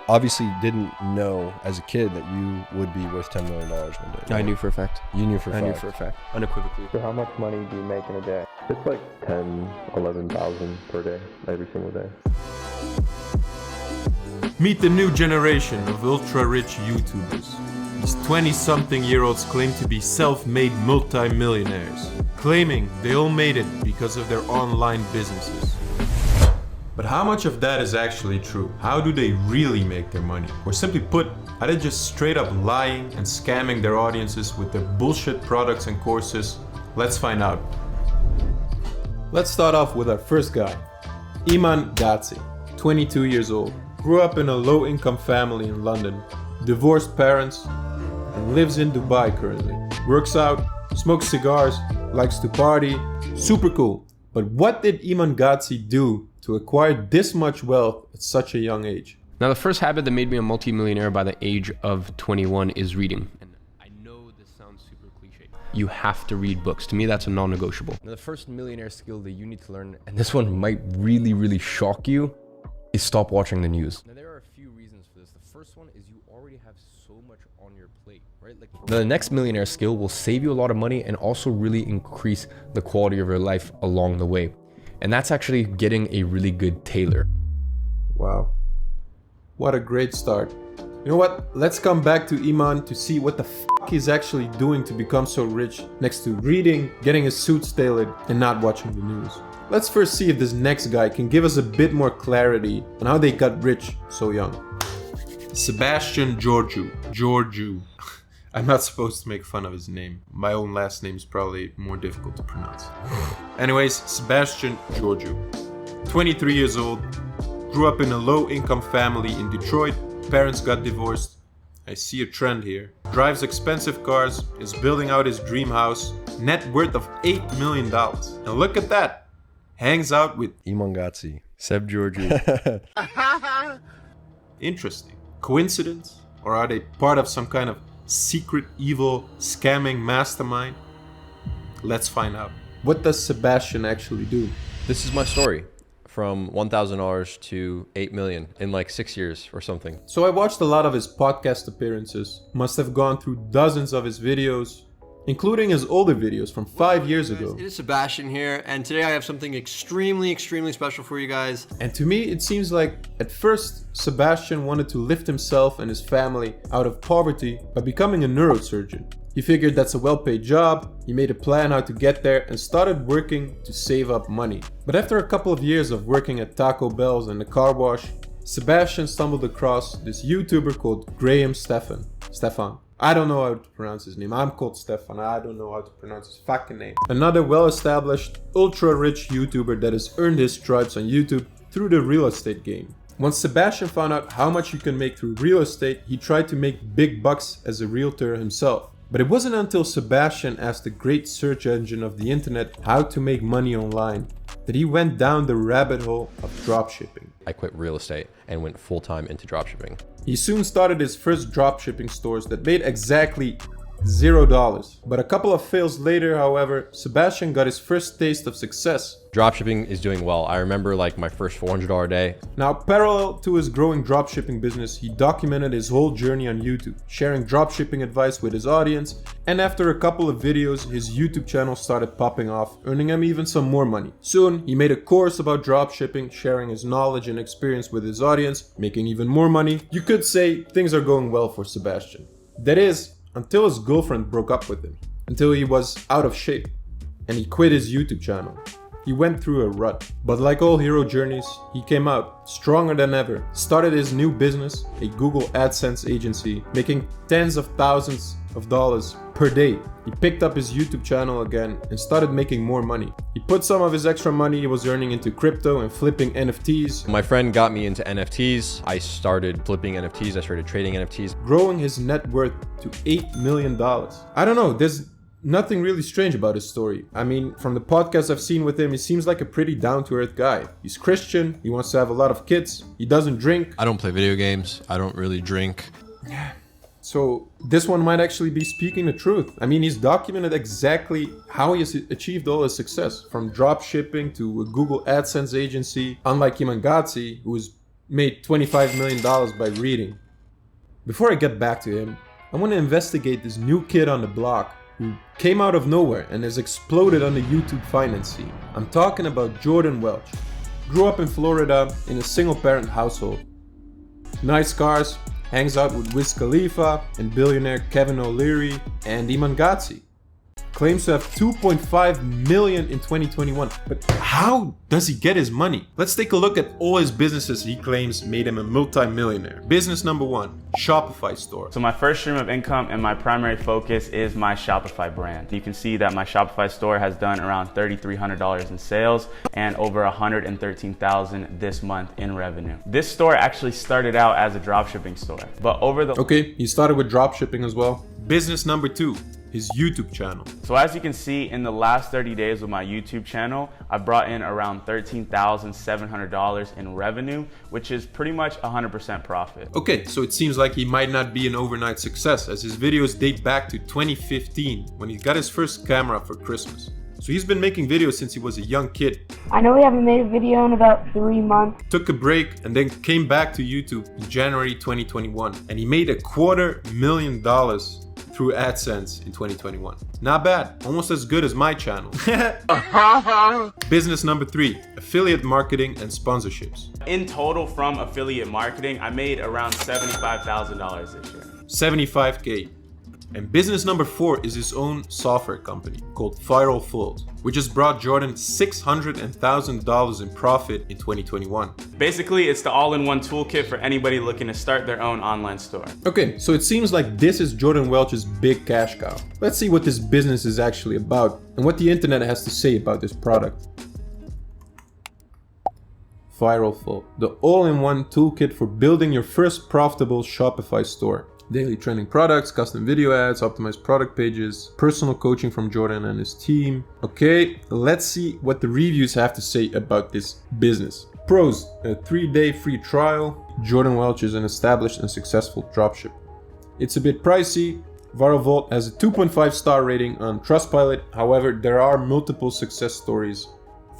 obviously didn't know as a kid that you would be worth $10 million one day. Right? I knew for a fact. You knew for a fact? I knew for a fact, unequivocally. So how much money do you make in a day? It's like 10, 11,000 per day, every single day. Meet the new generation of ultra-rich YouTubers. These 20-something-year-olds claim to be self-made multi-millionaires, claiming they all made it because of their online businesses. But how much of that is actually true? How do they really make their money? Or simply put, are they just straight up lying and scamming their audiences with their bullshit products and courses? Let's find out. Let's start off with our first guy, Iman Gadzhi, 22 years old. Grew up in a low-income family in London, divorced parents, and lives in Dubai currently. Works out, smokes cigars, likes to party, super cool. But what did Iman Gadzhi do to acquire this much wealth at such a young age? Now, the first habit that made me a multi-millionaire by the age of 21 is reading. And I know this sounds super cliche. You have to read books. To me, that's a non-negotiable. Now, the first millionaire skill that you need to learn, and this one might really shock you, is stop watching the news. Now, there are a few reasons for this. The first one is you already have so much on your plate, right? Like, the next millionaire skill will save you a lot of money and also really increase the quality of your life along the way. And that's actually getting a really good tailor. Wow. What a great start. You know what? Let's come back to Iman to see what the fuck he's actually doing to become so rich next to reading, getting his suits tailored, and not watching the news. Let's first see if this next guy can give us a bit more clarity on how they got rich so young. Sebastian Ghiorghu. I'm not supposed to make fun of his name. My own last name is probably more difficult to pronounce. Anyways, Sebastian Ghiorghu. 23 years old. Grew up in a low-income family in Detroit. Parents got divorced. I see a trend here. Drives expensive cars. Is building out his dream house. Net worth of $8 million. Now look at that. Hangs out with Iman Gadzhi. Seb Ghiorghu. Interesting. Coincidence? Or are they part of some kind of secret, evil, scamming mastermind? Let's find out. What does Sebastian actually do? This is my story. From $1,000 to $8 million in like 6 years or something. So I watched a lot of his podcast appearances. Must have gone through dozens of his videos, including his older videos from 5 years ago. It is Sebastian here, and today I have something extremely special for you guys. And to me, it seems like at first, Sebastian wanted to lift himself and his family out of poverty by becoming a neurosurgeon. He figured that's a well-paid job, he made a plan how to get there and started working to save up money. But after a couple of years of working at Taco Bell's and the car wash, Sebastian stumbled across this YouTuber called Graham Stefan. I don't know how to pronounce his name. I'm called Stefan. I don't know how to pronounce his fucking name. Another well-established, ultra-rich YouTuber that has earned his stripes on YouTube through the real estate game. Once Sebastian found out how much you can make through real estate, he tried to make big bucks as a realtor himself. But it wasn't until Sebastian asked the great search engine of the internet how to make money online that he went down the rabbit hole of dropshipping. I quit real estate and went full-time into dropshipping. He soon started his first dropshipping stores that made exactly $0. But a couple of fails later, however, Sebastian got his first taste of success. Dropshipping is doing well. I remember like my first $400 a day. Now, parallel to his growing dropshipping business, he documented his whole journey on YouTube, sharing dropshipping advice with his audience, and after a couple of videos, his YouTube channel started popping off, earning him even some more money. Soon, he made a course about dropshipping, sharing his knowledge and experience with his audience, making even more money. You could say things are going well for Sebastian. That is, until his girlfriend broke up with him, until he was out of shape, and he quit his YouTube channel. He went through a rut, but like all hero journeys, he came out stronger than ever, started his new business, a Google AdSense agency, making tens of thousands of dollars per day. He picked up his YouTube channel again and started making more money. He put some of his extra money he was earning into crypto and flipping NFTs. My friend got me into NFTs. I started flipping NFTs. I started trading NFTs. Growing his net worth to $8 million. I don't know, there's nothing really strange about his story. I mean, from the podcasts I've seen with him, he seems like a pretty down-to-earth guy. He's Christian, he wants to have a lot of kids, he doesn't drink. I don't play video games, I don't really drink. So this one might actually be speaking the truth. I mean, he's documented exactly how he has achieved all his success, from drop shipping to a Google AdSense agency. Unlike Iman Gadzhi, who is made $25 million by reading. Before I get back to him, I want to investigate this new kid on the block who came out of nowhere and has exploded on the YouTube finance scene. I'm talking about Jordan Welch. Grew up in Florida in a single-parent household. Nice cars, hangs out with Wiz Khalifa and billionaire Kevin O'Leary and Iman Gadzhi. Claims to have 2.5 million in 2021. But how does he get his money? Let's take a look at all his businesses he claims made him a multi-millionaire. Business number 1, Shopify store. So my first stream of income and my primary focus is my Shopify brand. You can see that my Shopify store has done around $3,300 in sales and over $113,000 this month in revenue. This store actually started out as a dropshipping store, but over the... Okay, he started with dropshipping as well. Business number 2, his YouTube channel. So as you can see, in the last 30 days with my YouTube channel, I brought in around $13,700 in revenue, which is pretty much 100% profit. Okay, so it seems like he might not be an overnight success, as his videos date back to 2015 when he got his first camera for Christmas. So he's been making videos since he was a young kid. I know we haven't made a video in about 3 months. Took a break and then came back to YouTube in January 2021, and he made $250,000 through AdSense in 2021. Not bad, almost as good as my channel. Business number 3, affiliate marketing and sponsorships. In total from affiliate marketing, I made around $75,000 this year. 75K. And business number 4 is his own software company called Viral Fold, which has brought Jordan $600,000 in profit in 2021. Basically, it's the all-in-one toolkit for anybody looking to start their own online store. Okay, so it seems like this is Jordan Welch's big cash cow. Let's see what this business is actually about and what the internet has to say about this product. Viral Fold, the all-in-one toolkit for building your first profitable Shopify store. Daily trending products, custom video ads, optimized product pages, personal coaching from Jordan and his team. Okay, let's see what the reviews have to say about this business. Pros, a 3-day free trial. Jordan Welch is an established and successful dropship. It's a bit pricey. Viral Vault has a 2.5 star rating on Trustpilot. However, there are multiple success stories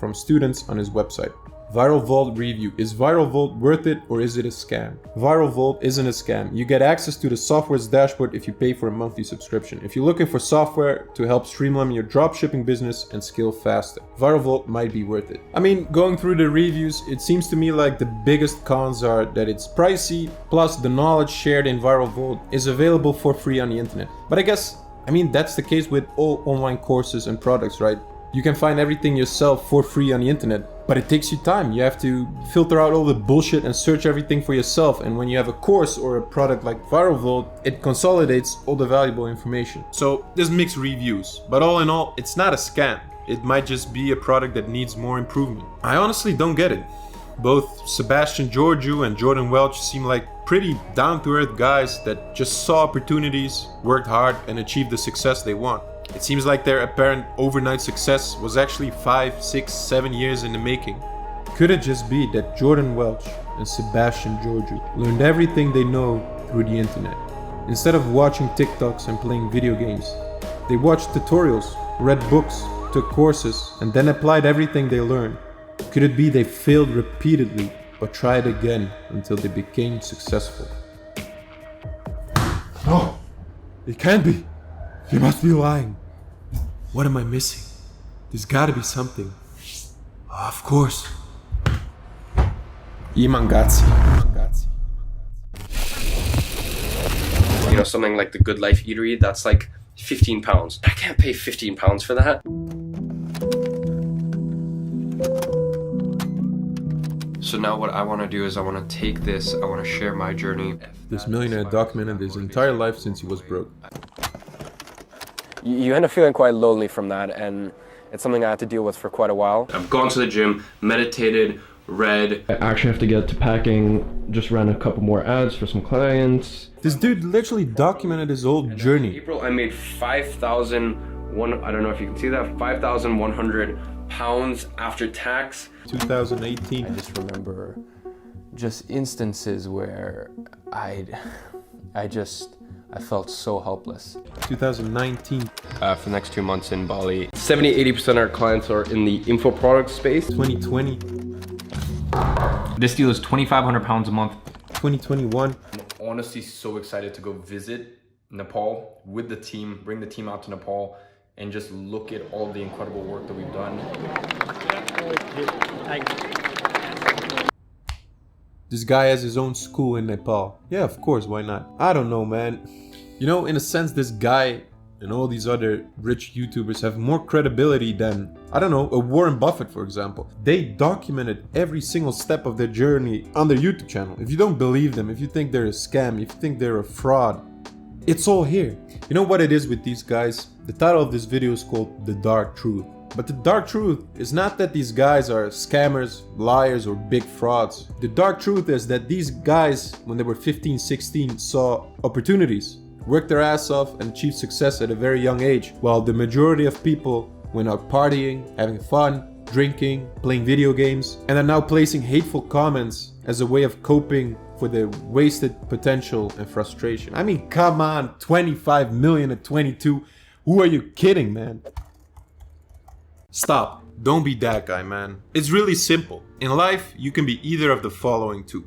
from students on his website. Viral Vault review. Is Viral Vault worth it or is it a scam? Viral Vault isn't a scam. You get access to the software's dashboard if you pay for a monthly subscription. If you're looking for software to help streamline your dropshipping business and scale faster, Viral Vault might be worth it. I mean, going through the reviews, it seems to me like the biggest cons are that it's pricey, plus the knowledge shared in Viral Vault is available for free on the internet. But I guess, that's the case with all online courses and products, right? You can find everything yourself for free on the internet, but it takes you time. You have to filter out all the bullshit and search everything for yourself. And when you have a course or a product like Viral Vault, it consolidates all the valuable information. So there's mixed reviews, but all in all, it's not a scam. It might just be a product that needs more improvement. I honestly don't get it. Both Sebastian Ghiorghu and Jordan Welch seem like pretty down-to-earth guys that just saw opportunities, worked hard, and achieved the success they want. It seems like their apparent overnight success was actually 5, 6, 7 years in the making. Could it just be that Jordan Welch and Sebastian Ghiorghu learned everything they know through the internet? Instead of watching TikToks and playing video games, they watched tutorials, read books, took courses, and then applied everything they learned. Could it be they failed repeatedly, but tried again until they became successful? No, it can't be. You must be lying. What am I missing? There's gotta be something. Oh, of course. Iman Gadzhi. Something like the Good Life Eatery, that's like 15 pounds. I can't pay 15 pounds for that. So now what I want to do is I want to take this, I want to share my journey. This millionaire documented his entire life since he was broke. You end up feeling quite lonely from that, and it's something I had to deal with for quite a while. I've gone to the gym, meditated, read. I actually have to get to packing, just ran a couple more ads for some clients. This dude literally documented his whole journey. In April, I made 5,000, I don't know if you can see that, 5,100 pounds after tax. 2018. I just remember just instances where I felt so helpless. 2019. For the next 2 months in Bali. 70-80% of our clients are in the info product space. 2020. This deal is 2,500 pounds a month. 2021. I'm honestly so excited to go visit Nepal with the team, bring the team out to Nepal, and just look at all the incredible work that we've done. This guy has his own school in Nepal. Yeah, of course, why not? I don't know, man. You know, in a sense, this guy and all these other rich YouTubers have more credibility than, I don't know, a Warren Buffett, for example. They documented every single step of their journey on their YouTube channel. If you don't believe them, if you think they're a scam, if you think they're a fraud, it's all here. You know what it is with these guys? The title of this video is called The Dark Truth. But the dark truth is not that these guys are scammers, liars, or big frauds. The dark truth is that these guys, when they were 15, 16, saw opportunities, worked their ass off, and achieved success at a very young age, while the majority of people went out partying, having fun, drinking, playing video games, and are now placing hateful comments as a way of coping for their wasted potential and frustration. I mean, come on, 25 million at 22. Who are you kidding, man? Stop. Don't be that guy, man. It's really simple. In life, you can be either of the following two.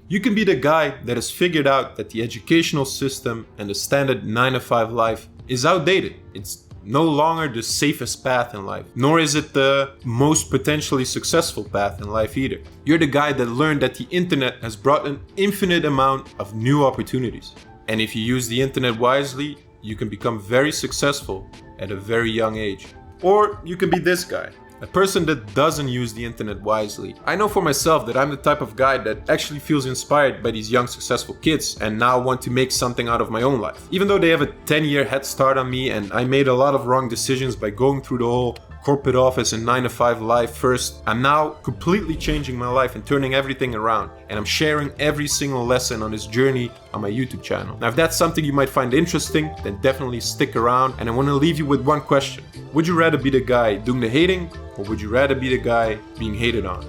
You can be the guy that has figured out that the educational system and the standard 9-to-5 life is outdated. It's no longer the safest path in life, nor is it the most potentially successful path in life either. You're the guy that learned that the internet has brought an infinite amount of new opportunities. And if you use the internet wisely, you can become very successful at a very young age. Or you can be this guy, a person that doesn't use the internet wisely. I know for myself that I'm the type of guy that actually feels inspired by these young successful kids and now want to make something out of my own life. Even though they have a 10-year head start on me and I made a lot of wrong decisions by going through the whole corporate office and 9-to-5 life first, I'm now completely changing my life and turning everything around, and I'm sharing every single lesson on this journey on my YouTube channel. Now if that's something you might find interesting, then definitely stick around, and I want to leave you with one question. Would you rather be the guy doing the hating, or would you rather be the guy being hated on?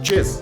Cheers!